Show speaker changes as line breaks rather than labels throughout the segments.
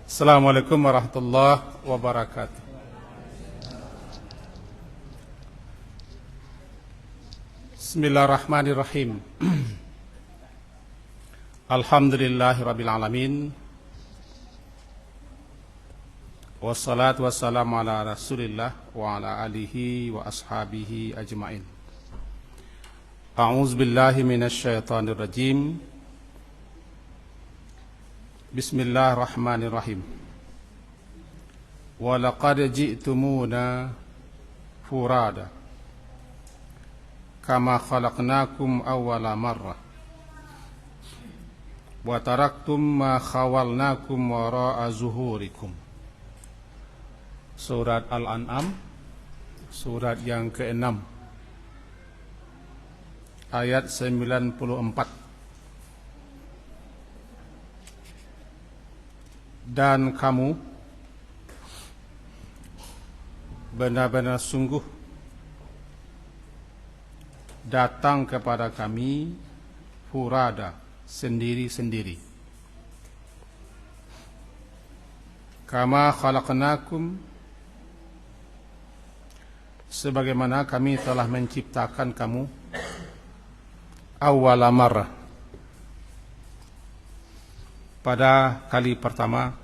Assalamualaikum warahmatullahi wabarakatuh. Bismillahirrahmanirrahim. Alhamdulillahirabbil alamin. Wassalatu wassalamu ala Rasulillah wa ala alihi wa ashabihi ajmain. A'udzu billahi minasyaitonir rajim. Bismillahirrahmanirrahim. Wa laqad ji'tumuna furada kama khalaqnakum awwala marrah wa taraktum ma khawalnakum wara'a zuhurikum. Surat Al-An'am, surat yang ke-6, ayat 94. Dan kamu benar-benar sungguh datang kepada kami furada, sendiri-sendiri. Kama khalaqnakum, sebagaimana kami telah menciptakan kamu awwala marrah, pada kali pertama.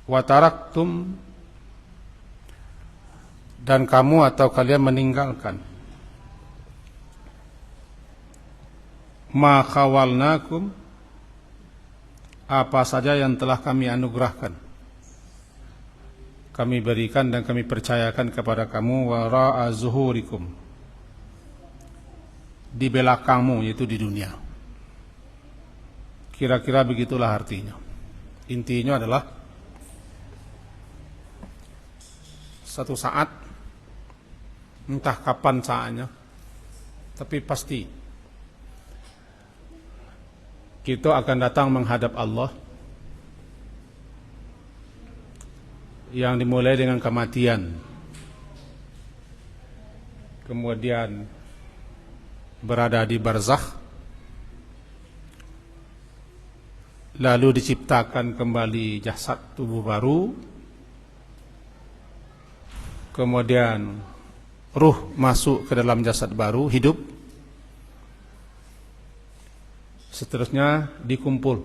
Wa taraktum, dan kamu atau kalian meninggalkan ma khawalnakum, apa saja yang telah kami anugerahkan, kami berikan dan kami percayakan kepada kamu, wara'a zuhurikum, di belakangmu, yaitu di dunia. Kira-kira begitulah artinya. Intinya adalah satu saat, entah kapan saatnya, tapi pasti kita akan datang menghadap Allah, yang dimulai dengan kematian, kemudian berada di barzakh, lalu diciptakan kembali jasad tubuh baru, kemudian ruh masuk ke dalam jasad baru, hidup, seterusnya dikumpul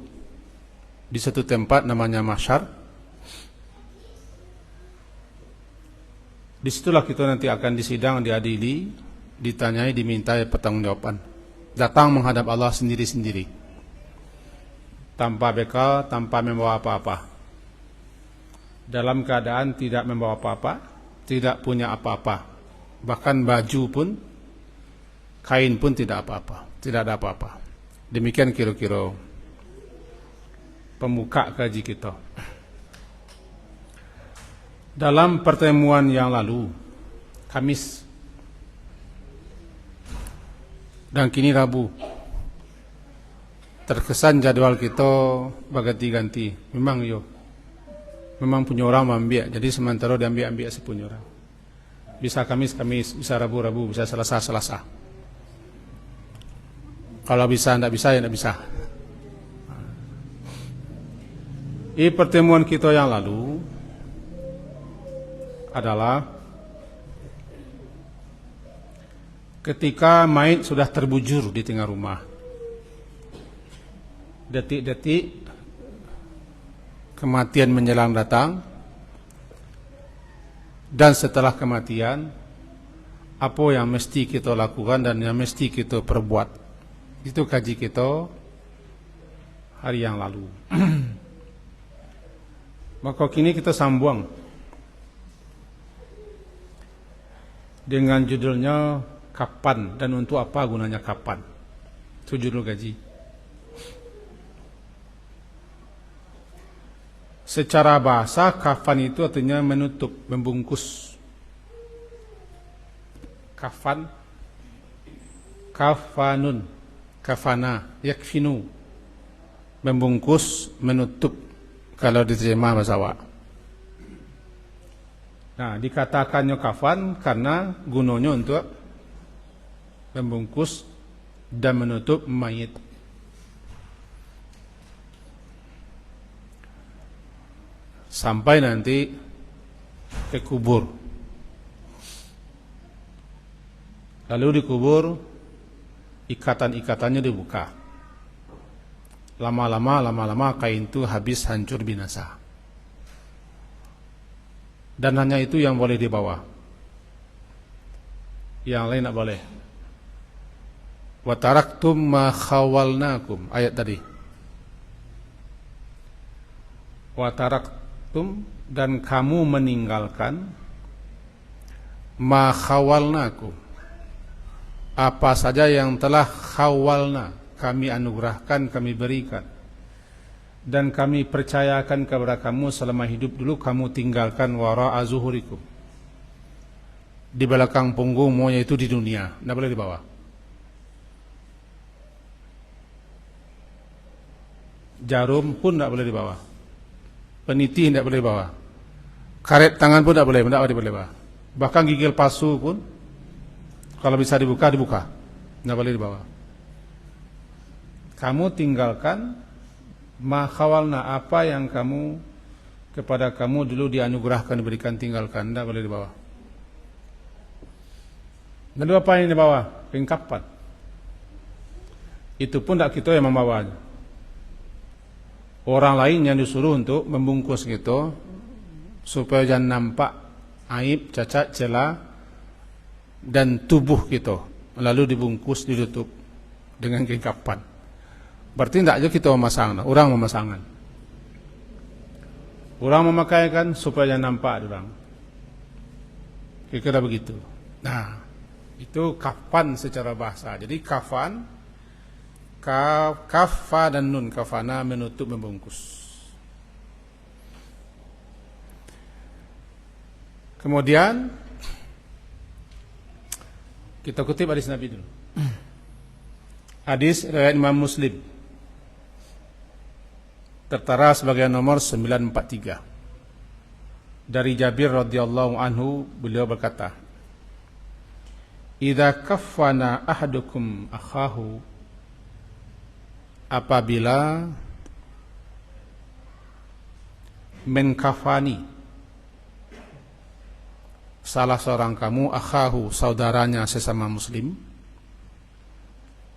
di satu tempat namanya mahsyar. Disitulah kita nanti akan disidang, diadili, ditanyai, dimintai pertanggungjawaban. Datang menghadap Allah sendiri-sendiri, tanpa bekal, tanpa membawa apa-apa, dalam keadaan tidak membawa apa-apa, tidak punya apa-apa, bahkan baju pun, kain pun tidak apa-apa, tidak ada apa-apa. Demikian kira-kira pembuka kaji kita. Dalam pertemuan yang lalu, Kamis, dan kini Rabu, terkesan jadwal kita berganti-ganti. Memang punya orang ambil, jadi sementara diambil sepunya orang. Bisa Kamis, bisa Rabu, bisa Selasa. Kalau bisa, tidak bisa, ya tidak bisa. Di pertemuan kita yang lalu adalah ketika mayit sudah terbujur di tengah rumah, detik-detik kematian menjelang datang, dan setelah kematian, apa yang mesti kita lakukan dan yang mesti kita perbuat. Itu kaji kita hari yang lalu. Maka kini kita sambung dengan judulnya kapan dan untuk apa gunanya kapan. Itu judul kaji. Secara bahasa, kafan itu artinya menutup, membungkus. Kafan, kafanun, kafana, yakfinu, membungkus, menutup, kalau diterjemah bahasa Jawa. Nah, dikatakannya kafan karena gunanya untuk membungkus dan menutup mayit. sampai nanti ke kubur. Lalu dikubur, ikatan-ikatannya dibuka. Lama-lama kain itu habis, hancur, binasa. Dan hanya itu yang boleh dibawa. Yang lain tak boleh. Wa taraktum ma khawalnakum, ayat tadi. Wa taraktum, dan kamu meninggalkan ma khawalnakum, apa saja yang telah khawalna, kami anugerahkan, kami berikan, dan kami percayakan kepada kamu selama hidup dulu, kamu tinggalkan wara'a zuhurikum, di belakang punggungmu, yaitu di dunia. Tidak boleh dibawa. Jarum pun tidak boleh dibawa. Peniti tidak boleh dibawa. Karet tangan pun tidak boleh dibawa. Bahkan gigil palsu pun, kalau bisa dibuka, tidak boleh dibawa. Kamu tinggalkan ma khawalna, apa yang kepada kamu dulu dianugerahkan, diberikan, tinggalkan, tidak boleh dibawa. Lalu apa yang dibawa? Pengkapan. Itu pun tidak kita yang membawanya. Orang lain yang disuruh untuk membungkus gitu, supaya jangan nampak aib, cacat, celah dan tubuh gitu. Lalu dibungkus, ditutup dengan kain. Berarti tidak aja kita memasang, orang memasangkan. Orang memakaikan supaya jangan nampak orang. Kira-kira begitu. Nah, itu kafan secara bahasa. Jadi kafan, kafa dan nun, kafana, menutup, membungkus. Kemudian kita kutip hadis Nabi dulu. Hadis riwayat Imam Muslim, tertera sebagai nomor 943. Dari Jabir radhiyallahu anhu, beliau berkata, "Idza kaffana ahadukum akhahu," apabila menkafani salah seorang kamu, akhahu, saudaranya sesama muslim,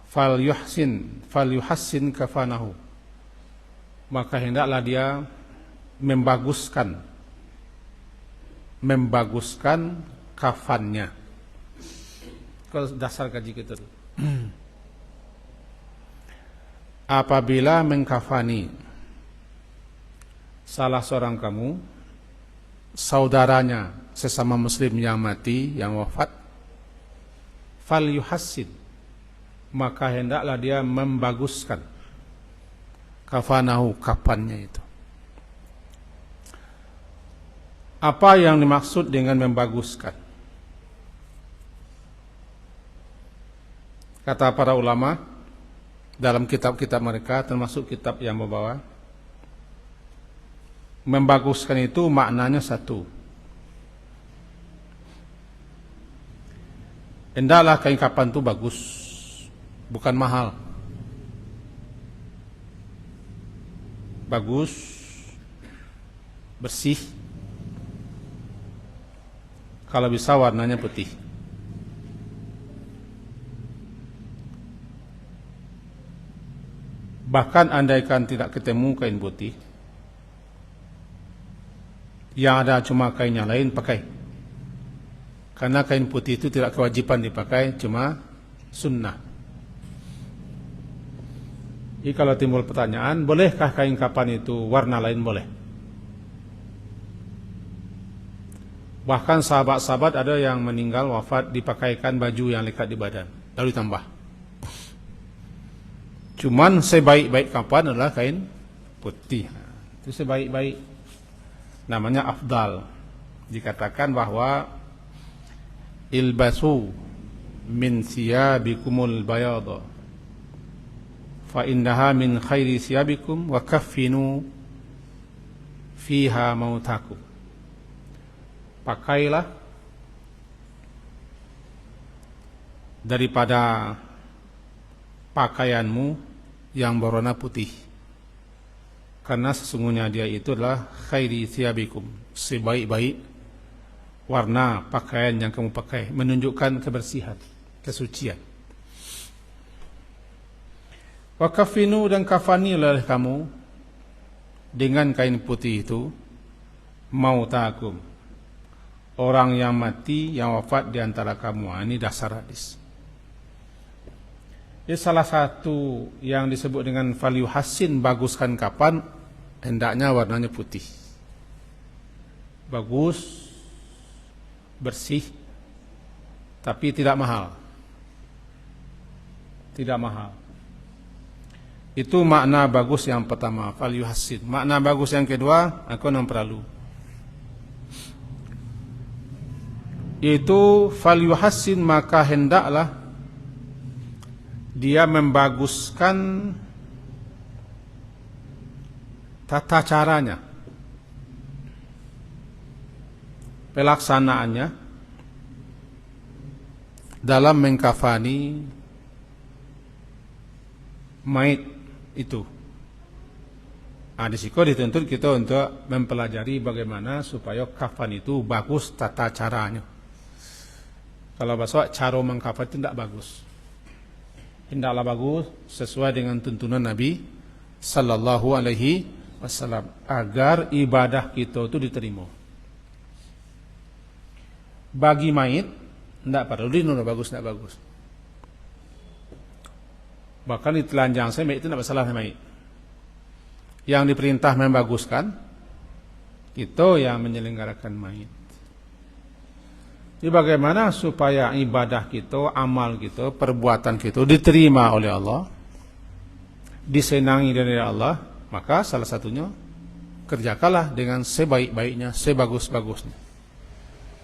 falyuhassin kafanahu, maka hendaklah dia membaguskan kafannya. Kalau dasar kaji kita tuh. Apabila mengkafani salah seorang kamu, saudaranya sesama muslim yang mati, yang wafat, falyuhassin, maka hendaklah dia membaguskan kafanahu, kafannya itu. Apa yang dimaksud dengan membaguskan? Kata para ulama dalam kitab-kitab mereka, termasuk kitab yang membawa, membaguskan itu maknanya satu. Hendaklah kain kapan itu bagus, bukan mahal. Bagus, bersih, kalau bisa warnanya putih. Bahkan andaikan tidak ketemu kain putih, yang ada cuma kain yang lain, pakai. Karena kain putih itu tidak kewajiban dipakai, cuma sunnah. Jadi kalau timbul pertanyaan, bolehkah kain kapan itu warna lain? Boleh. Bahkan sahabat-sahabat ada yang meninggal, wafat, dipakaikan baju yang lekat di badan, lalu ditambah. Cuman sebaik-baik kapan adalah kain putih. Itu sebaik-baik. Namanya afdal. Dikatakan bahwa ilbasu min siyabikumul bayada fa innaha min khairi siyabikum wa kaffinu fiha mautakum. Pakailah daripada pakaianmu yang berwarna putih. karena sesungguhnya dia itu adalah khairi thiyabikum, sebaik-baik warna pakaian yang kamu pakai, menunjukkan kebersihan, kesucian. Wa kafinu, dan kafani oleh kamu dengan kain putih itu mautakum, orang yang mati, yang wafat di antara kamu. Ini dasar hadis. Ini salah satu yang disebut dengan value hasin, baguskan kapan, hendaknya warnanya putih. Bagus, bersih, tapi tidak mahal. Tidak mahal. Itu makna bagus yang pertama, value hasin. Makna bagus yang kedua, aku non perlu. Yaitu value hasin, maka hendaklah dia membaguskan tata caranya, pelaksanaannya dalam mengkafani mayit itu. Di situ dituntut kita untuk mempelajari bagaimana supaya kafan itu bagus tata caranya. Kalau bahasa cara mengkafan itu tidak bagus. Hendaklah bagus sesuai dengan tuntunan Nabi sallallahu alaihi wasallam agar ibadah kita itu diterima. Bagi mayit tidak perlu dinilai bagus tidak bagus. Bahkan di telanjang saya mayit itu tidak masalah mayit. Yang diperintah membaguskan itu yang menyelenggarakan mayit. Jadi bagaimana supaya ibadah kita, amal kita, perbuatan kita diterima oleh Allah, disenangi dari Allah, maka salah satunya kerjakanlah dengan sebaik-baiknya, sebagus-bagusnya.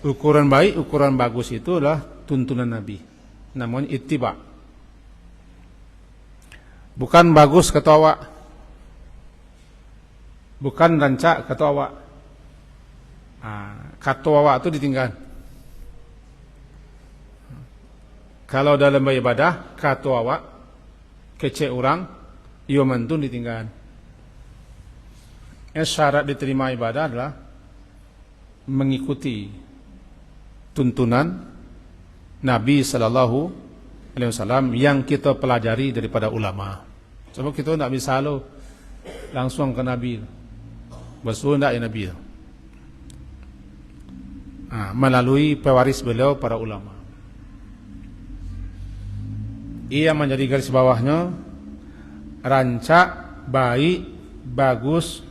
Ukuran baik, ukuran bagus itu adalah tuntunan Nabi, namanya ittiba. Bukan bagus ketawa, bukan rancak ketawa. Ketawa itu ditinggal. Kalau dalam ibadah, kata awak, kecek orang, ia mantun ditinggal. Syarat diterima ibadah adalah mengikuti tuntunan Nabi Sallallahu Alaihi Wasallam yang kita pelajari daripada ulama. Sebab kita tidak bisa langsung ke Nabi. Besul tidak ya Nabi? Melalui pewaris beliau para ulama. Ia menjadi garis bawahnya, rancak, baik, bagus,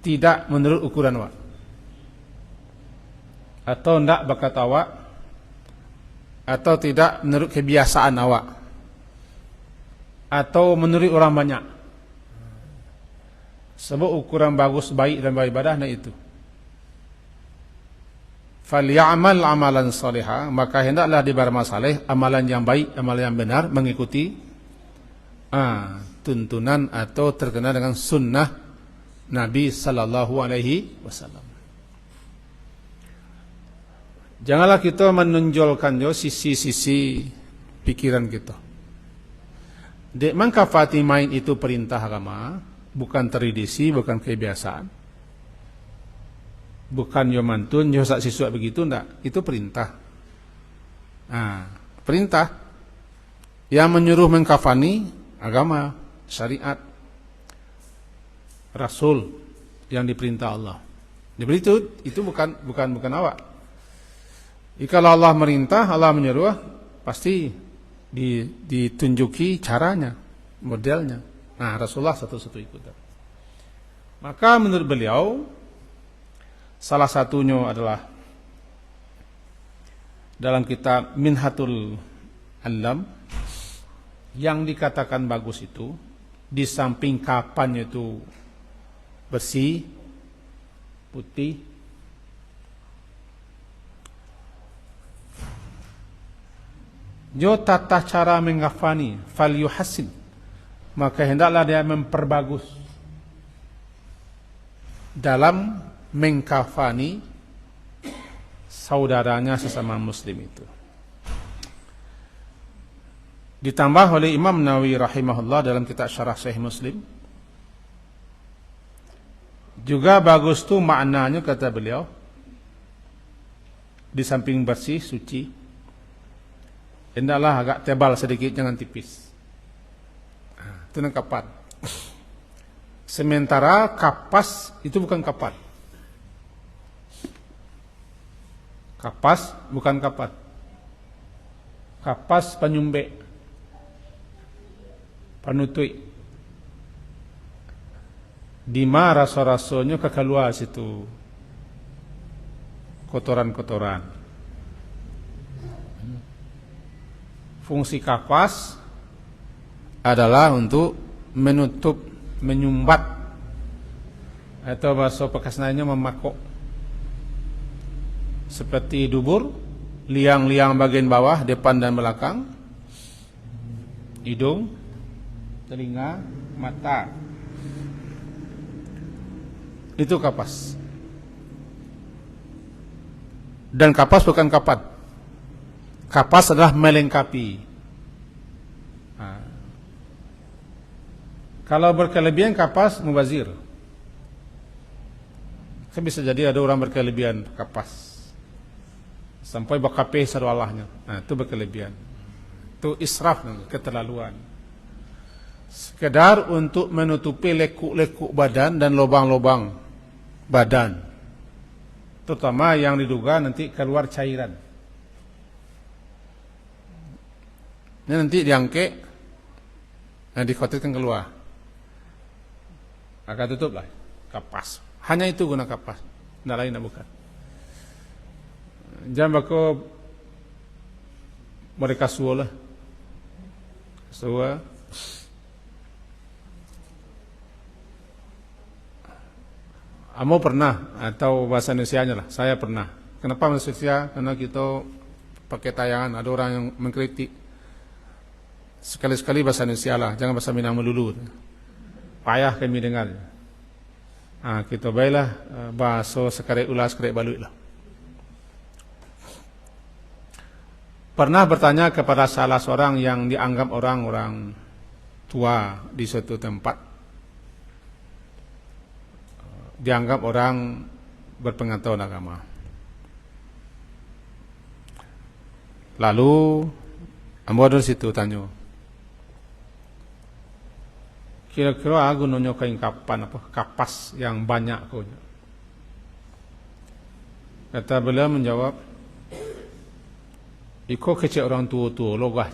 tidak menurut ukuran awak, atau tidak bakat awak, atau tidak menurut kebiasaan awak, atau menurut orang banyak. Sebab ukuran bagus, baik dan beribadah nah itu. Falyamal amalan salihah, maka hendaklah diberamal saleh, amalan yang baik, amalan yang benar, mengikuti tuntunan atau terkenal dengan sunnah Nabi Sallallahu Alaihi Wasallam. Janganlah kita menonjolkan sisi-sisi pikiran kita. Dek mengkafati main itu perintah agama, bukan tradisi, bukan kebiasaan. Bukan yo mantun, yo sak siswa begitu ndak, itu perintah. Perintah yang menyuruh mengkafani agama, syariat, Rasul yang diperintah Allah. Jadi itu bukan awak. Jika Allah merintah, Allah menyuruh, pasti ditunjuki caranya, modelnya. Rasulullah satu-satu ikut. Maka menurut beliau, salah satunya adalah dalam kitab Minhatul Alam, yang dikatakan bagus itu di samping kapannya itu bersih, putih, jo tata cara mengkafani fal yuhassin, maka hendaklah dia memperbagus dalam mengkafani saudaranya sesama muslim itu. Ditambah oleh Imam Nawawi rahimahullah dalam kitab Syarah Sahih Muslim. Juga bagus tu maknanya, kata beliau, di samping bersih, suci, hendaklah agak tebal sedikit, jangan tipis. Itu yang kapat. Sementara kapas itu bukan kapat. Kapas bukan kapat. Kapas penyumbe, panutui. Dima rasa-rasanya kekeluar situ kotoran-kotoran. Fungsi kapas adalah untuk menutup, menyumbat, atau bahasa Pakisnanya memakok. Seperti dubur, liang-liang bagian bawah, depan dan belakang, hidung, telinga, mata. Itu kapas. Dan kapas bukan kapat. Kapas adalah melengkapi. Kalau berkelebihan kapas mubazir. Kan bisa jadi ada orang berkelebihan kapas sampai bakape saru Allahnya. Itu berkelebihan. Itu israf, keterlaluan. Sekedar untuk menutupi lekuk-lekuk badan dan lubang-lubang badan, terutama yang diduga nanti keluar cairan. Ini nanti diangke, dikhawatirkan keluar, maka tutuplah kapas. Hanya itu guna kapas, tidak lain, tidak bukan. Jangan bako mereka suolah, suwa. Amo pernah, atau bahasa Indonesianya lah, saya pernah. Kenapa bahasa Indonesia? Karena kita pakai tayangan, ada orang yang mengkritik. Sekali-sekali bahasa Indonesia lah, jangan bahasa Minang melulu. Payah kami dengar. Kita baiklah bahasa sekarek ulas, sekarek balut lah. Pernah bertanya kepada salah seorang yang dianggap orang-orang tua di suatu tempat. Dianggap orang berpengetahuan agama. Lalu ambo dari situ tanya, kira-kira aku nonyo kain kapan apa kapas yang banyak kau? Kata beliau menjawab, iko kecil orang tua-tua logah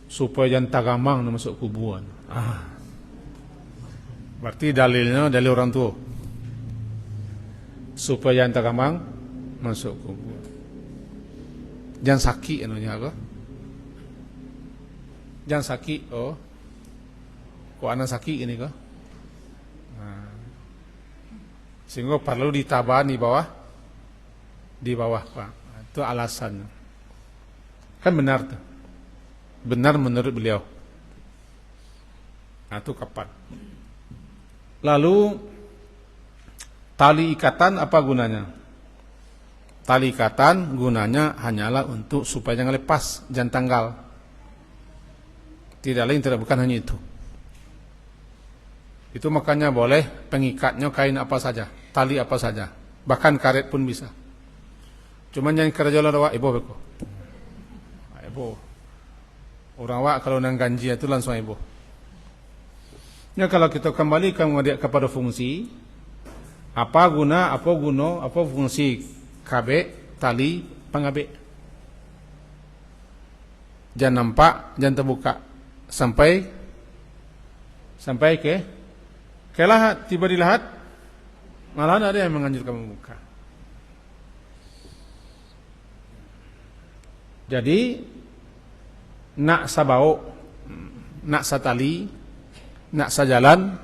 supaya jangan tagamang masuk kuburan. Berarti dalilnya dalil orang tua supaya jangan tagamang masuk kuburan. Jangan sakit anunya apa? Jangan sakit, kok anak sakit ini kok? Sehingga perlu ditabah di bawah Pak. Itu alasannya. Kan benar tuh. Benar menurut beliau. Itu kapan? Lalu tali ikatan apa gunanya? Tali ikatan gunanya hanyalah untuk supaya jangan lepas, jangan tanggal. Tidak lain, tidak bukan hanya itu. Itu makanya boleh pengikatnya kain apa saja, tali apa saja, bahkan karet pun bisa. Cuman yang kerja lawan ibu beko. Ibu. Orang wak kalau nang ganji itu langsung ibu. Ya, kalau kita kembali kepada fungsi, apa guna, apa fungsi kabe, tali, pengabe. Jangan nampak, jangan terbuka. Sampai ke lahat, tiba di lahat, malah ada yang menganjurkan membuka. Jadi, nak sabau, nak satali, nak sajalan,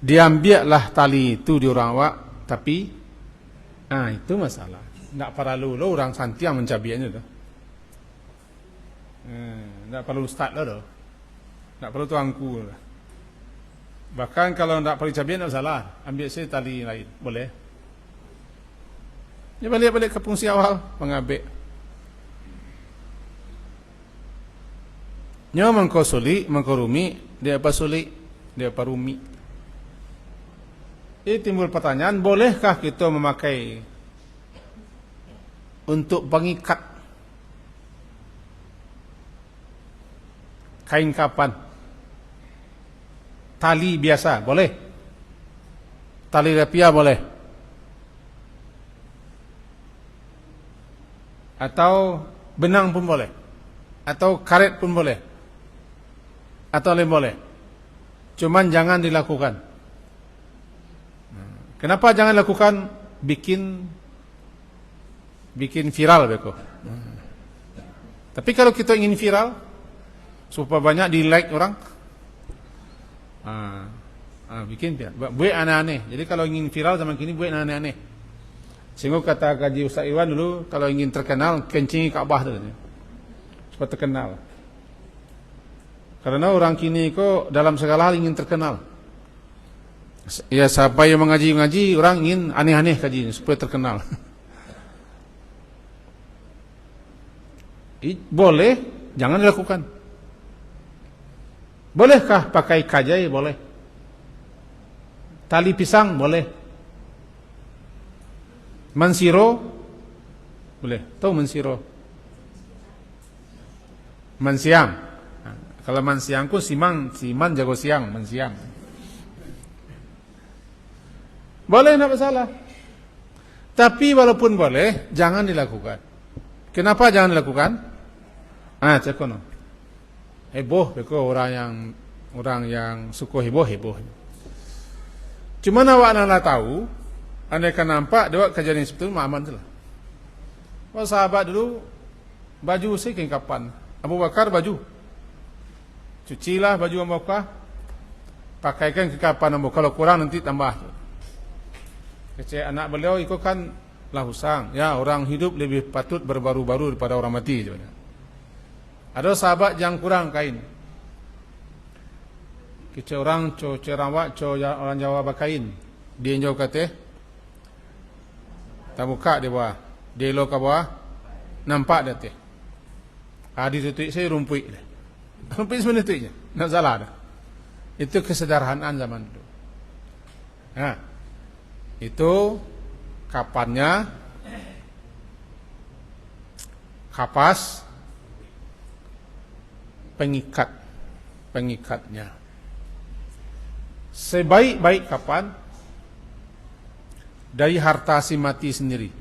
diambillah tali itu di orang awak, tapi itu masalah. Tak perlu orang santiang mencabiannya tu. Tak perlu ustaz lah tu. Tak perlu tuangku lah. Bahkan kalau tak perlu cabian tak salah, ambil saya tali lain, boleh. Dia balik ke fungsi awal, mengambil. Nyo mengko suli, mengko rumi, dia apa suli, dia apa rumi. Ini timbul pertanyaan, bolehkah kita memakai untuk pengikat kain kapan? Tali biasa, boleh? Tali rapia boleh? Atau benang pun boleh? Atau karet pun boleh? Atau lain boleh? Cuman jangan dilakukan. Kenapa jangan lakukan? Bikin viral beko. Tapi kalau kita ingin viral supaya banyak di like orang, bikin buat aneh-aneh. Jadi kalau ingin viral zaman kini buat aneh-aneh. Sehingga kata Kaji Ustaz Iwan dulu, kalau ingin terkenal kencingi Ka'bah tu, supaya terkenal. Karena orang kini kok dalam segala hal ingin terkenal. Ya, siapa yang mengaji orang ingin aneh-aneh kaji supaya terkenal. Boleh, jangan dilakukan. Bolehkah pakai kajai? Boleh. Tali pisang? Boleh. Mansiro? Boleh. Tahu mansiro? Mansiang. Kalau mansiangku siman jago siang, mansiang. Boleh, tidak masalah. Tapi walaupun boleh, jangan dilakukan. Kenapa jangan dilakukan? Cekono. Heboh, beko orang yang suka heboh. Cuma awak nak tahu, anda kan nampak dewak kejadian seperti itu aman salah. Oh, sahabat dulu baju sih kapan? Abu Bakar baju. Cucilah baju Abu Bakar. Pakaikan ke kapan Abu, kalau kurang nanti tambah. Kecil anak beliau ikut kan lahusang. Ya, orang hidup lebih patut berbaru-baru daripada orang mati. Ada sahabat yang kurang kain. Kecil orang cerawak, orang Jawa bakain. Dia jauh kata, tak buka dia bawah. Dia elok ke bawah, nampak dia teh. Di tutup saya rumput. Rumput sebenarnya tu je. Tak salah dah. Itu kesederhanaan zaman dulu. Itu kapannya kapas pengikatnya. Sebaik-baik kapan dari harta si mati sendiri.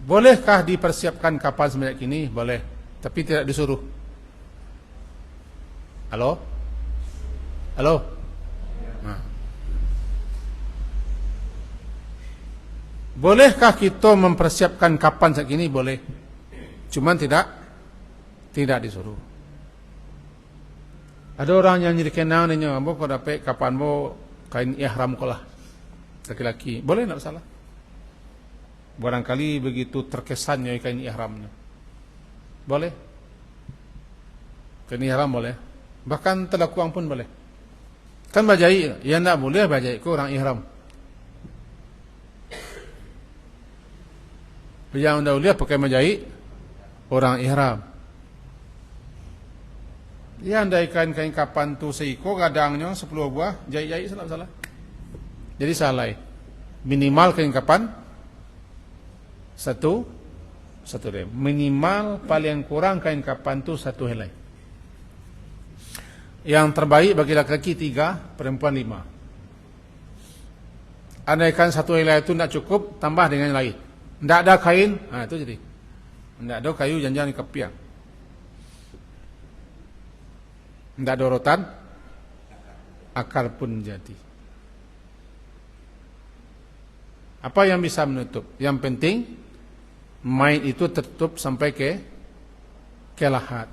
Bolehkah dipersiapkan kapan sebanyak ini? Boleh, tapi tidak disuruh. Halo? Bolehkah kita mempersiapkan kapan saat ini? Boleh. Cuman tidak disuruh. Ada orang yang jadi kenang nanya, "Ambo kau dapat kapan mo kain ihram kau lah." Laki-laki. Boleh, tidak salah. Barangkali begitu terkesannya kain ihramnya. Boleh. Kain ihram boleh. Bahkan telakuang pun boleh. Kan bajai, ya tidak boleh bajai ku orang ihram. Yang dahulu pakai majai orang ihram. Ya andai kain kapan tu seiko kadangnya 10 buah jahit salah. Jadi salah. Minimal kain kapan satu helai. Minimal paling kurang kain kapan tu 1 helai. Yang terbaik bagi laki-laki 3, perempuan 5. Andaikan 1 helai itu tidak cukup, tambah dengan yang lain. Tidak ada kain, itu jadi. Tidak ada kayu jangan kepiang. Tidak ada rotan, akar pun jadi. Apa yang bisa menutup? Yang penting main itu tertutup sampai ke lahat.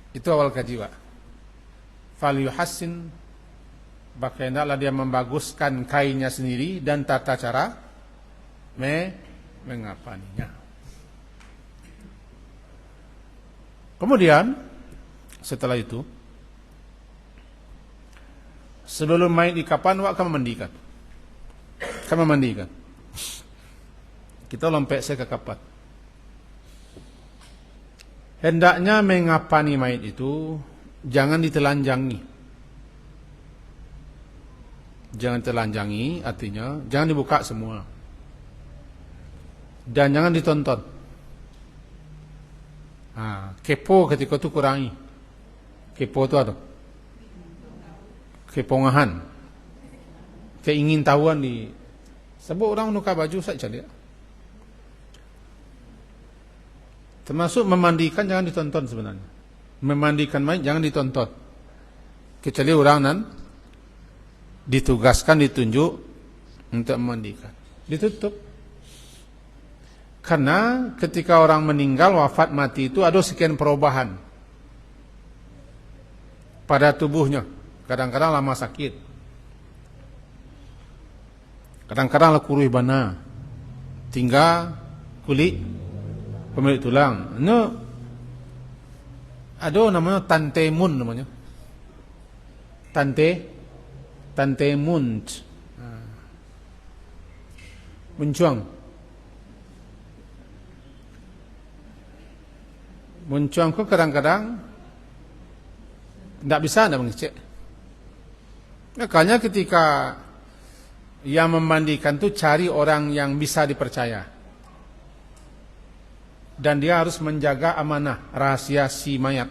Itu awal kaji, Pak. Fal yuhassin, bagaimana dia membaguskan kainnya sendiri dan tata cara mengapaninya. Kemudian setelah itu, sebelum main di kapan, kamu mandikan. Kita lompek saya ke kapat. Hendaknya mengapani mayit itu jangan ditelanjangi. Jangan telanjangi, artinya jangan dibuka semua. Dan jangan ditonton. Kepo ketika itu kurangi. Kepo itu apa? Kepongahan. Keingin tahuan di sebab orang nuka baju saja dia. Termasuk memandikan jangan ditonton sebenarnya. Memandikan mayit jangan ditonton. Kecuali orang nan ditugaskan, ditunjuk untuk memandikan. Ditutup. Karena ketika orang meninggal, wafat, mati itu ada sekian perubahan pada tubuhnya. Kadang-kadang lama sakit. Kadang-kadang kurus bana. Tinggal kulit pemilik tulang. Ini ada namanya tantemun namanya. Tantemun. Mencuang. Mencuang kok kadang-kadang tidak bisa mengecek. Makanya ketika yang memandikan itu cari orang yang bisa dipercaya. Dan dia harus menjaga amanah, rahasia si mayat.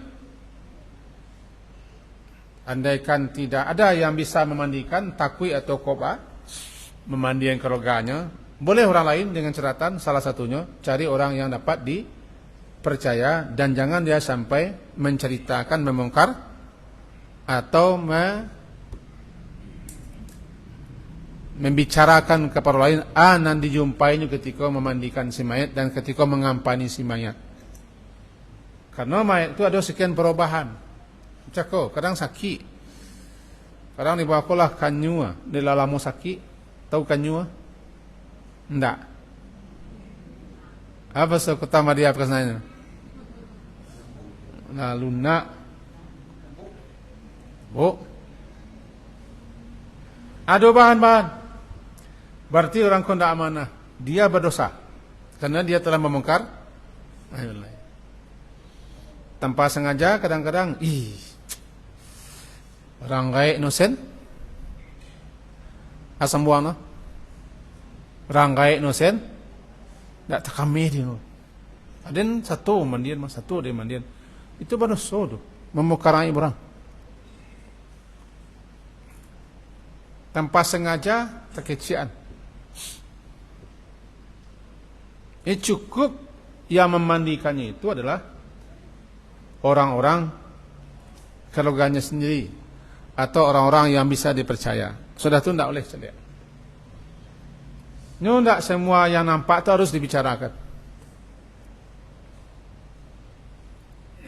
Andaikan tidak ada yang bisa memandikan, takwi atau koba, memandikan keluarganya, boleh orang lain dengan catatan salah satunya, cari orang yang dapat dipercaya, dan jangan dia sampai menceritakan, membongkar, atau membicarakan kepada lain, nanti dijumpainya ketika memandikan si mayat dan ketika mengampani si mayat. Karena mayat itu ada sekian perubahan. Cako, kadang sakit. Kadang dibawa kolah kanyu, di lalamu sakit. Tahu kanyu? Enggak. Apa sekutama dia perkesananya? Lalu nak. Ada bahan-bahan. Berarti orang kau tidak amanah. Dia berdosa. Karena dia telah membongkar. Tanpa sengaja kadang-kadang. Orang kaya inosen. Asam buang no. Orang kaya inosen. Tak terkami dia. Ada satu mandian, satu dia mandian. Itu berdosa tu. Memukarai orang. Tanpa sengaja terkecian. Cukup yang memandikannya itu adalah orang-orang keluarganya sendiri atau orang-orang yang bisa dipercaya. Sudah itu tidak boleh celik. Ini tidak semua yang nampak itu harus dibicarakan.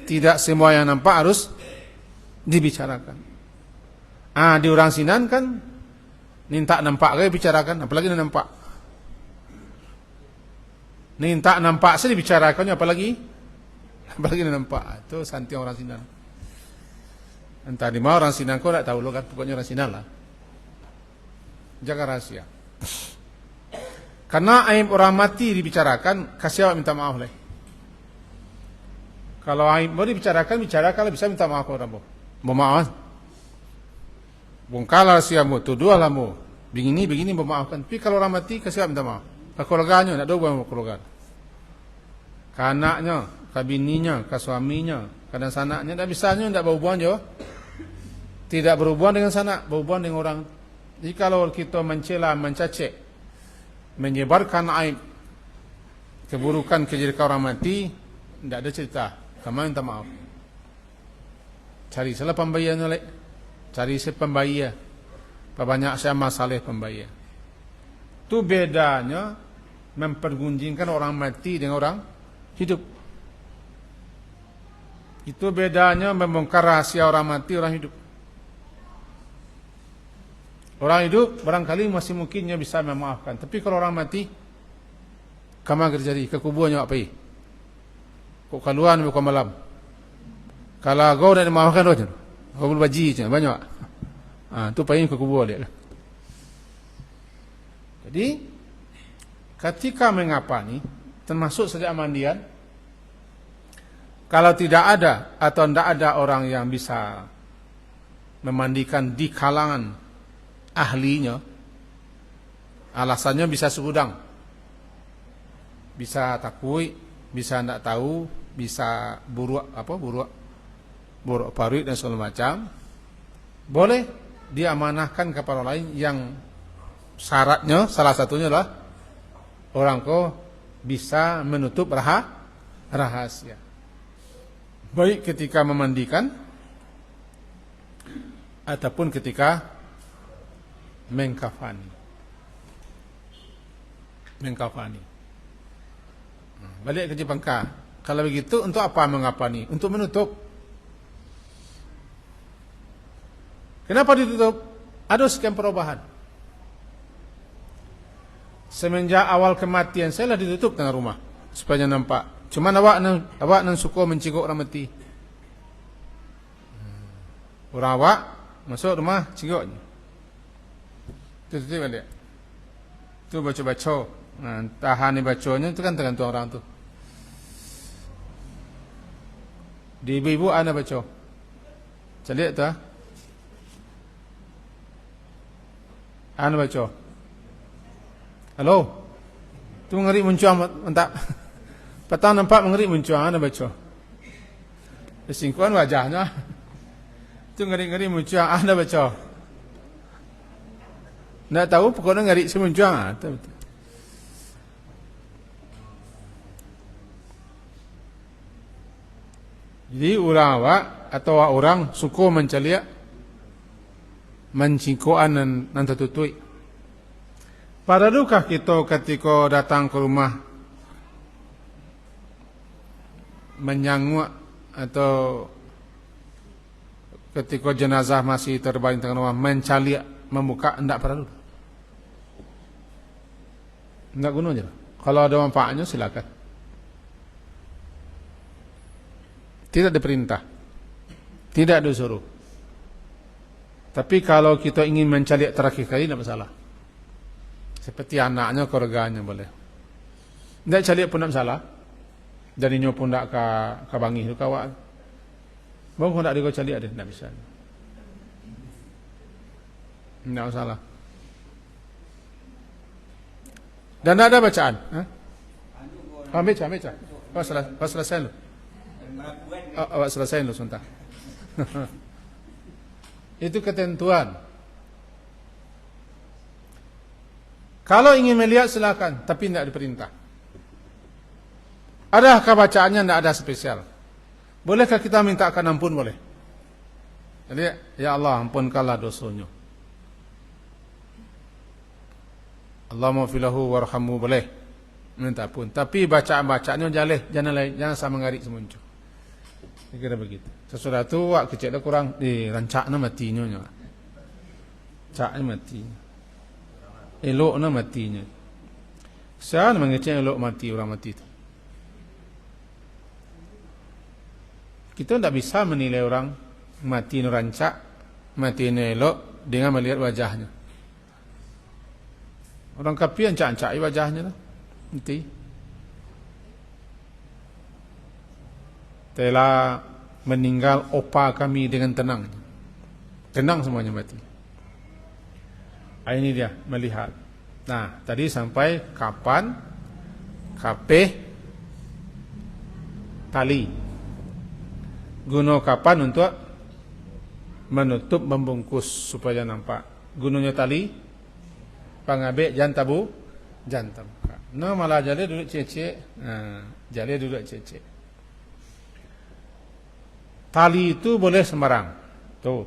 Tidak semua yang nampak harus dibicarakan. Di orang Sinan kan minta nampak ke bicarakan, apalagi nampak. Minta nampak saya dibicarakannya apalagi nampak. Itu santi orang Sinan. Entah di mana orang Sinan kau tak tahu lo kan, pokoknya orang Sinan lah. Jaga rahasia. Karena aib orang mati dibicarakan, kasih awak minta maaf lah. Kalau aib mau dibicarakan, bicarakan bisa minta maaf orang mau. Mau maaf. Bongkar rahasiamu, tuduhlah mu. Begini memaafkan. Tapi kalau orang mati kasih awak minta maaf. Ke keluarganya nak doa sama keluarga. Ke anaknya, ke bininya, ke suaminya, ke dan sanaknya, tak bisanya tak berhubungan je. Tidak berhubungan dengan sanak, berhubungan dengan orang. Jadi kalau kita mencela, mencacik, menyebarkan aib, keburukan kejadian orang mati, tidak ada cerita. Kamu minta maaf. Cari salah pembayaran oleh, cari si pembayar. Banyak saya masalah pembayar. Itu bedanya mempergunjingkan orang mati dengan orang hidup. Itu bedanya membongkar rahasia orang mati, orang hidup. Orang hidup barangkali masih mungkinnya bisa memaafkan. Tapi kalau orang mati, kama terjadi ke kuburnya apa ini? Kok kaluan bukan malam. Kalau kau dah memaafkan doa, kau berbaji banyak. Itu paling ke kubur dia. Jadi ketika mengapani, termasuk sejak mandian, kalau tidak ada atau tidak ada orang yang bisa memandikan di kalangan ahlinya, alasannya bisa segudang, bisa takui, bisa tidak tahu, bisa buruk paruit dan segala macam, boleh diamanahkan kepada lain yang syaratnya salah satunya adalah orang kau bisa menutup rahasia, baik ketika memandikan ataupun ketika mengkafani. Balik ke Jepangka. Kalau begitu untuk apa mengkafani? Untuk menutup. Kenapa ditutup? Ada sekian perubahan. Semenjak awal kematian saya lah ditutup tengah rumah supaya nampak. Cuman awak nan suka mencingkuk orang mati. Orang awak masuk rumah cingkuk. Tutup dia. Tu baca-baca. Nah, tahan ni bacanya itu kan tergantung orang tu. Di ibu-ibu ana baca. Calik tu ah. Ana baca. Halo. Tu ngeri muncuang mentak. Petang nampak mengeri muncuang ana baca. Singkuan wajahnya. Tu ngeri-ngeri muncuang ana baca. Nak tahu pokoknya ngeri semuncuang. Betul. Jadi orang awak atau orang suku menceliak mencingkuan dan tertutui. Padadukah kita ketika datang ke rumah menyanguk atau ketika jenazah masih terbaring tengah rumah mencaliak membuka, tidak perlu. Tidak guna je. Kalau ada manfaatnya silakan. Tidak diperintah, tidak disuruh. Tapi kalau kita ingin mencaliak terakhir kali, tidak masalah. Seperti anaknya, keluarganya boleh. Tidak caliak pun tidak masalah. Dan inyo pun tidak kabangi itu kawak. Baru tidak ada caliak dia, tidak bisa. Tidak masalah. Dan tidak ada bacaan. Baca. Selesai lu. Awak selesai lu sebentar. Itu ketentuan. Kalau ingin melihat silakan, tapi tidak diperintah. Adakah bacaannya? Tidak ada spesial. Bolehkah kita mintakan ampun? Boleh. Jadi ya Allah ampunkanlah dosanya. Allahumma filahu warhamhu, boleh minta ampun. Tapi bacaan-bacaannya jangan sama ngarik semuncul. Kira begitu. Sesudah tu wak kecil dah kurang rancakna matinya nya. Caknya mati. Elokna matinya. Siapa mengecek elok mati orang mati itu? Kita tidak bisa menilai orang mati rancak, mati elok dengan melihat wajahnya. Orang kafir ancak-ancak wajahnya lah. Nanti. Telah meninggal opa kami dengan tenang. Tenang semuanya mati. Ini dia melihat. Nah, tadi sampai kapan kapeh tali. Guna kapan untuk menutup membungkus supaya nampak. Gunanya tali pangabek jantabu jantam. No malah jale duduk cecek. Jale duduk cecek. Tali itu boleh sembarang. Tuh.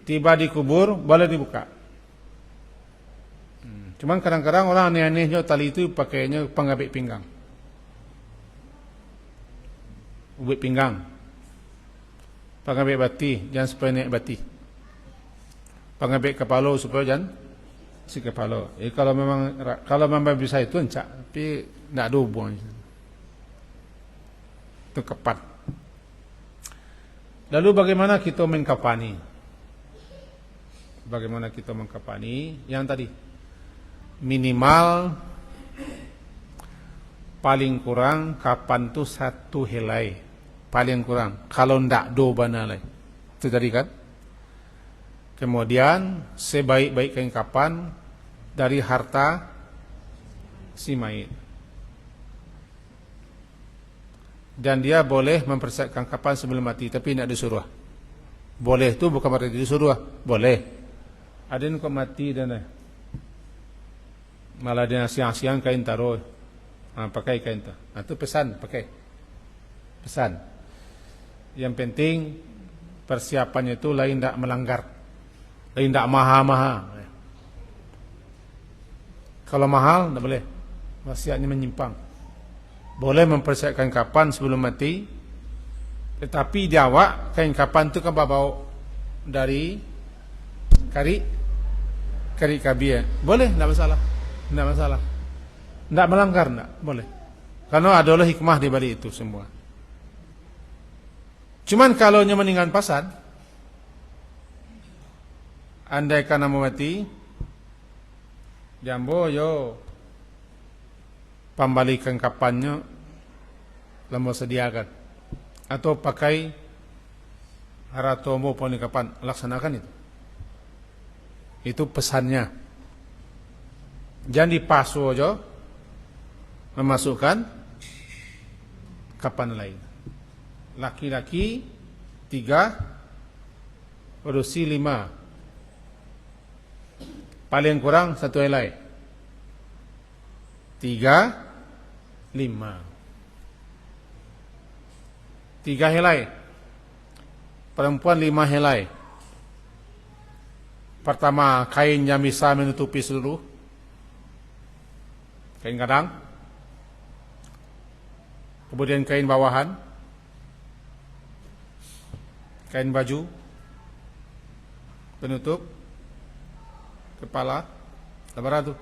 Tiba di kubur boleh dibuka. Cuman kadang-kadang orang aneh-anehnya tali itu pakainya pengabik pinggang. Ubik pinggang. Pengabik bati, jangan supaya naik bati. Pengabik kepala supaya jangan si kepala. Kalau memang bisa itu encak, tapi tidak ada hubungan. Itu kepat. Lalu bagaimana kita mengkafani? Bagaimana kita mengkafani? Yang tadi minimal paling kurang kapan tu 1 helai. Paling kurang. Kalau ndak 2 banalai. Itu tadi kan. Kemudian sebaik-baik kain kapan dari harta si mayit. Dan dia boleh mempersiapkan kapan sebelum mati, tapi tidak disuruh. Boleh tu bukan berarti disuruh. Boleh. Ada yang kok mati dan malah dia siang-siang kain taruh. Pakai kain tu. Itu pesan, pakai. Pesan. Yang penting persiapannya itu lain tidak melanggar. Lain tidak mahal-mahal. Kalau mahal, tidak boleh. Wasiatnya menyimpang. Boleh mempersiapkan kapan sebelum mati. Tetapi di awak, kain kapan itu kan bawa dari kari kabia. Boleh, tidak masalah. Tidak masalah. Tidak melanggar, tidak. Boleh. Karena adalah hikmah di balik itu semua. Cuman kalau meninggal pasan, andai kana mau mati, jambo yo pembalikan kapannya lama sediakan atau pakai haratomo poni kapan laksanakan itu pesannya. Jangan dipasu aja memasukkan kapan lain. Laki-laki 3, berusia 5, paling kurang 1 helai. 3, 5. 3 helai. Perempuan 5 helai. Pertama, kain yang bisa menutupi seluruh. Kain kadang. Kemudian kain bawahan. Kain baju. Penutup. Kepala. Lebar tu.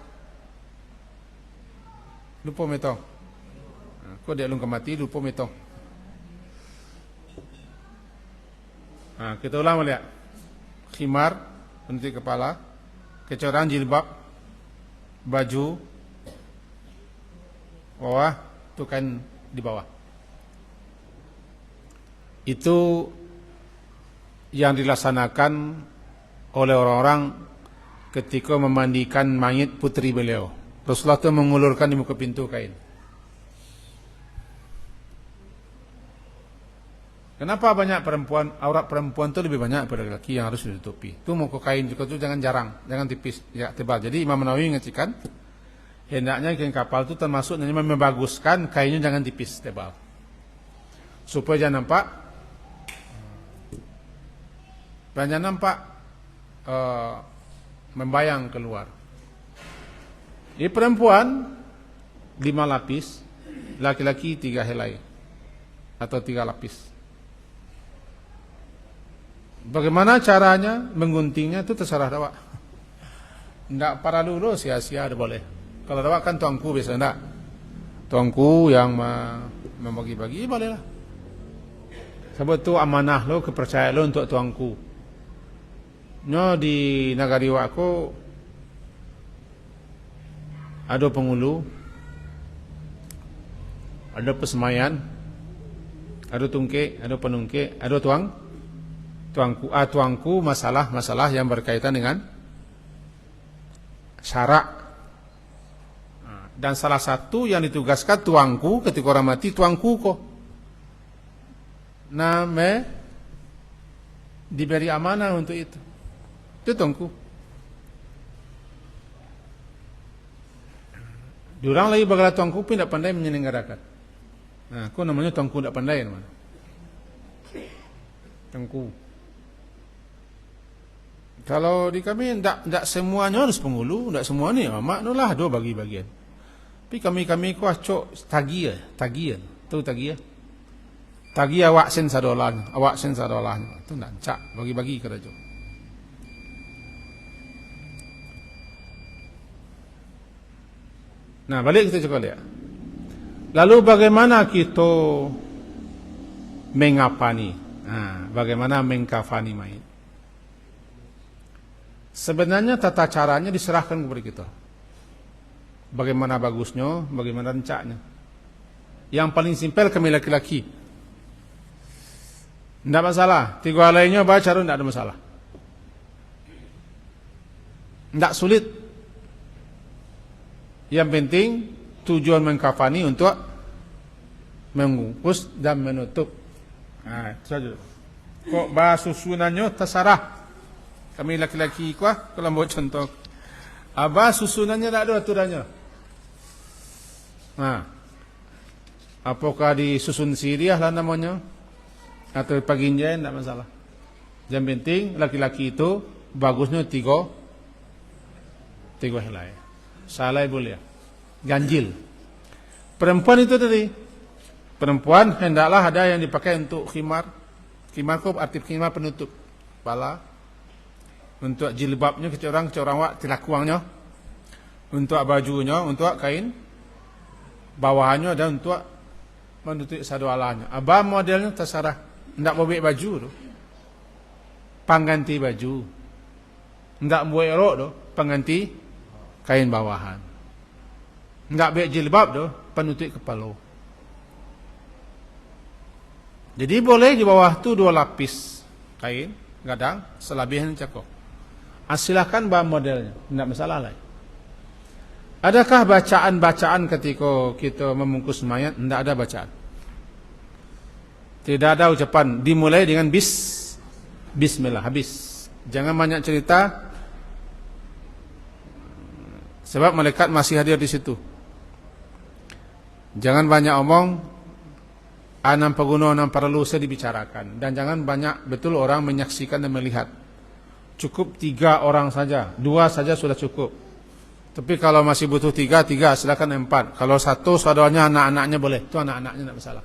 Lupa metong. Kau dia lung mati lupa metong. Kita ulang lihat. Khimar penutup kepala, kecoran jilbab, baju bawah, tu kain di bawah. Itu yang dilaksanakan oleh orang-orang ketika memandikan mayit putri beliau. Rasulullah itu mengulurkan di muka pintu kain. Kenapa banyak perempuan, aurat perempuan itu lebih banyak pada laki yang harus ditutupi. Itu muka kain juga itu jangan jarang, jangan tipis, ya tebal. Jadi Imam Nawawi mengajarkan hendaknya kain kapal itu termasuk membaguskan kainnya jangan tipis, tebal. Supaya jangan nampak membayang keluar. Ini perempuan 5 lapis, laki-laki 3 helai atau 3 lapis. Bagaimana caranya mengguntingnya itu terserah awak. Tidak para dulu sia-sia ada boleh. Kalau awak kan tuangku biasa tidak. Tuangku yang membagi-bagi bolehlah. Sebab itu amanah lo, kepercayaan lo untuk tuangku. Di negari aku ada penghulu, ada pesemayan, ada tungke, ada penungke, ada tuangku masalah yang berkaitan dengan syarak. Dan salah satu yang ditugaskan tuangku ketika orang mati, tuangku kok diberi amanah untuk itu. Itu tuangku. Diorang lagi bagaimana tuangku pun tidak pandai menyelenggarakan. Nah, aku namanya tuangku tidak pandai namanya. Tuangku. Kalau di kami tidak semuanya harus penghulu, tidak semua ni mak lah ada bagi bagian. Tapi kami ku acok tagiah, tu tagiah. Tagiah awak sen sadolan, tu nak cak bagi-bagi kerja. Nah, balik kita coba lihat. Lalu bagaimana kita mengapani? Bagaimana mengkafani mayit? Sebenarnya tata caranya diserahkan kepada kita. Bagaimana bagusnya, bagaimana rencaknya. Yang paling simpel kami laki-laki. Tidak masalah. 3 lainnya baca tidak ada masalah. Tidak sulit. Yang penting tujuan mengkafani untuk membungkus dan menutup. Nah, itu saja. Kok bahas susunannya terserah. Kami laki-laki kuah kalau buat contoh. Bahas susunannya tak ada aturannya. Nah, apakah disusun Syriah lah namanya atau paginjain tak masalah. Yang penting laki-laki itu bagusnya 3 helai. Salai boleh. Ganjil. Perempuan itu tadi. Perempuan hendaklah ada yang dipakai untuk khimar. Khimar itu arti khimar penutup kepala. Untuk jilbabnya kecorang wak tilakuangnya. Untuk bajunya, untuk kain bawahannya dan untuk menutup sadualanya. Abah modelnya terserah. Tidak mau buat baju tu. Pengganti baju. Tidak buat rok tu. Pengganti kain bawahan. Tidak buat jilbab tu. Penutup kepala. Jadi boleh di bawah tu 2 lapis kain. Kadang selebihnya cakap. Silahkan bahan modelnya. Tidak masalah lah. Adakah bacaan-bacaan ketika kita membungkus mayat? Tidak ada bacaan. Tidak ada ucapan. Dimulai dengan bismillah. Habis. Jangan banyak cerita. Sebab malaikat masih hadir di situ. Jangan banyak omong. Anam paguna, anam perlu saya dibicarakan. Dan jangan banyak betul orang menyaksikan dan melihat. Cukup 3 orang saja. 2 saja sudah cukup. Tapi kalau masih butuh 3, silakan 4. Kalau 1 saudaranya anak-anaknya boleh. Itu anak-anaknya tidak masalah.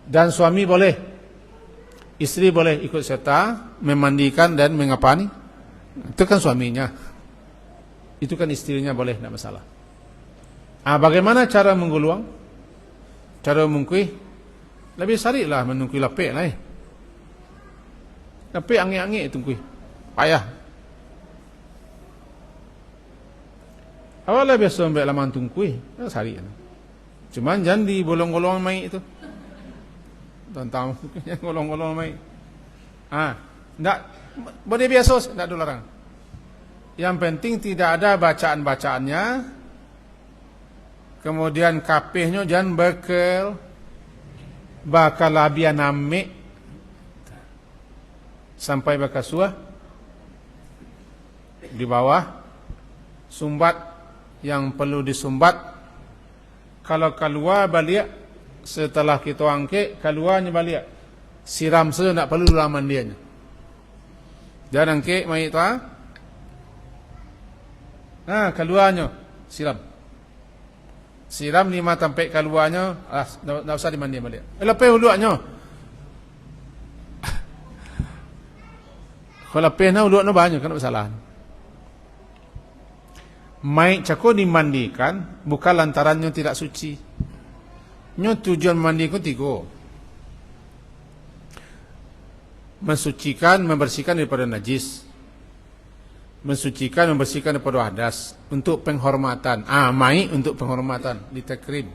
Dan suami boleh. Istri boleh ikut serta memandikan dan mengapani. Itu kan suaminya. Itu kan istrinya boleh, tidak masalah. Bagaimana cara mengguluang? Cara mengkuih? Lebih sarilah menungkui lapik lah. Lapik angin-angin itu kuih. Payah. Awalnya biasa ambil laman tungkuih. Sari. Cuman jangan di bolong-bolong mai itu. Tentang yang golong-golong mai. Tidak. Boleh biasa, tidak ada larang. Yang penting tidak ada bacaan-bacaannya. Kemudian kapihnya jangan bakal labian amik sampai bakasuah di bawah sumbat yang perlu disumbat. Kalau keluar balik setelah kita angkat, keluarnya balik siram saja, tak perlu laman dia. Dan angkat mai tu keluarnya siram 5 sampai keluarnya, tak usah dimandi balik. Lepas uluaknya. Kalau lepas uluaknya banyak, kan tak masalah. Mai cakap dimandikan bukan lantarannya tidak suci. Nyo tujuan mandikan 3. Mensucikan, membersihkan daripada najis. Mensucikan, membersihkan daripada hadas. Untuk penghormatan. Mai untuk penghormatan. Ditakrim.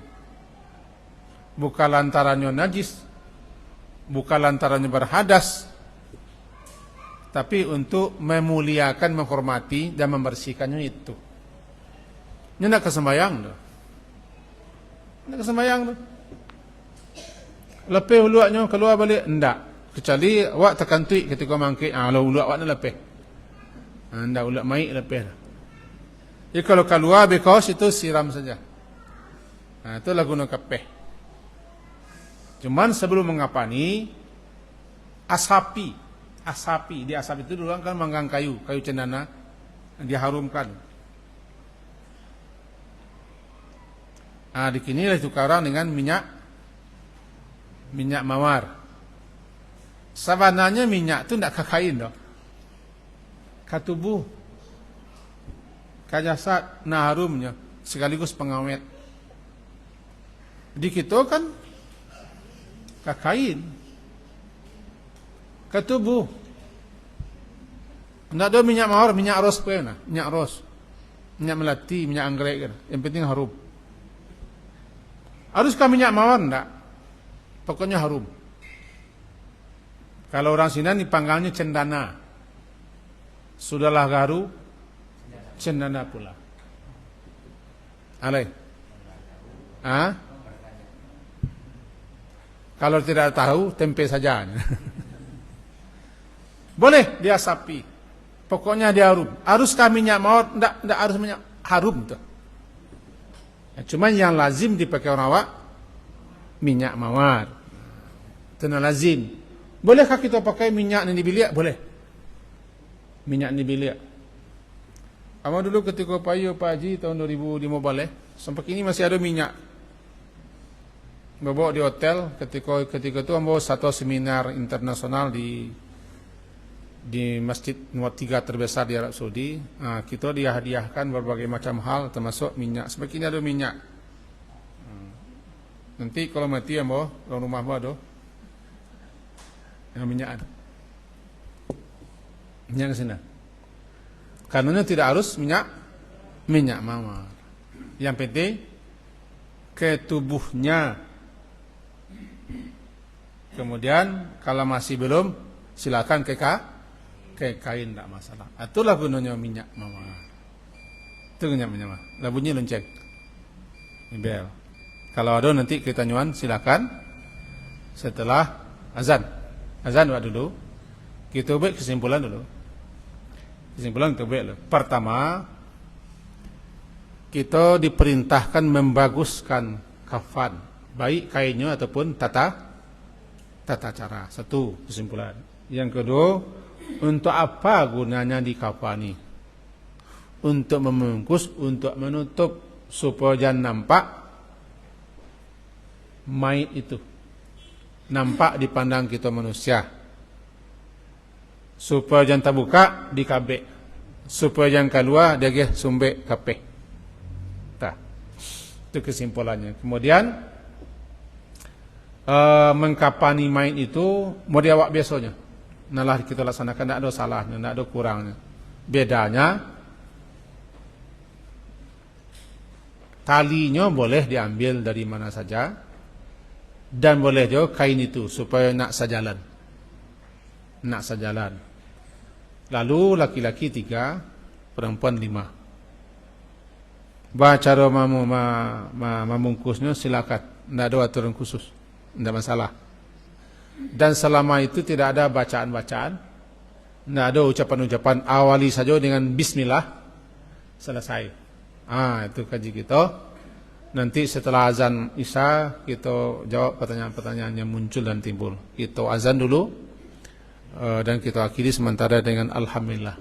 Bukan lantarannya najis. Bukan lantarannya berhadas. Tapi untuk memuliakan, menghormati dan membersihkannya itu. Ini nak kesembayang tu. Nak kesembayang tu. Lepas uluaknya keluar balik, enggak. Kecuali awak tekan tuik ketika mangkit. Kalau uluak awak ni lepas. Enggak uluak maik lepas. Jadi kalau keluar because itu siram saja. Itulah guna kapeh. Cuman sebelum mengapani, asapi. Di asap itu dulu kan manggang kayu cendana, diharumkan. Di sini tukaran dengan minyak mawar. Sebenarnya minyak itu tidak ke kain dah. Ke tubuh, ke jasad, harumnya sekaligus pengawet. Di kita kan ke kain, ke tubuh. Tidak ada minyak mawar, minyak ros pun, minyak ros, minyak melati, minyak anggrek kan. Yang penting harum. Haruskah minyak mawar? Enggak. Pokoknya harum. Kalau orang Sina dipanggilnya cendana. Sudahlah garu, cendana pula. Alay. Kalau tidak tahu, tempe saja. Boleh dia sapi. Pokoknya dia harum. Haruskah minyak mawar? Enggak harus minyak harum tuh. Ya, cuma yang lazim dipakai orang awak minyak mawar. Itu lazim. Bolehkah kita pakai minyak ni biliak? Boleh. Minyak ni biliak. Ama dulu ketika payu Pak Haji tahun 2015, sampai kini masih ada minyak. Bawa di hotel ketika itu ambo satu seminar internasional di Masjid nomor 3 terbesar di Arab Saudi. Kita dihadiahkan berbagai macam hal termasuk minyak. Sampai kini ada minyak. Nanti kalau mati ambo, orang rumah ambo ada yang minyak ke sana. Karenanya tidak harus minyak mawar. Yang penting ke tubuhnya. Kemudian kalau masih belum, silakan ke kain, tidak masalah. Itulah gunanya minyak mawar. Itu gunanya minyak mawar. Labunya lonceng. Bel. Kalau ada nanti kita nyuan, silakan setelah azan. Azan buat dulu. Kita buat kesimpulan dulu. Kesimpulan kita buat dulu. Pertama, kita diperintahkan membaguskan kafan, baik kainnya ataupun tata cara. Satu kesimpulan. Yang kedua, untuk apa gunanya dikafani? Untuk membungkus, untuk menutup supaya jangan nampak mayit itu. Nampak dipandang kita manusia. Supaya jangan terbuka di kabek. Supaya jangan keluar dia sumbek kapek. Itu kesimpulannya. Kemudian mengkapani mayit itu model awak biasanya. Nalah kita laksanakan, tidak ada salahnya, tidak ada kurangnya. Bedanya talinya boleh diambil dari mana saja. Dan boleh juga kain itu supaya nak sejalan. Lalu laki-laki 3, perempuan 5. Cara membungkusnya silakan. Tidak ada aturan khusus. Tidak masalah. Dan selama itu tidak ada bacaan-bacaan. Tidak ada ucapan-ucapan. Awali saja dengan bismillah. Selesai. Itu kaji kita. Nanti setelah azan Isya kita jawab pertanyaan-pertanyaan yang muncul dan timbul. Kita azan dulu dan kita akhiri sementara dengan alhamdulillah.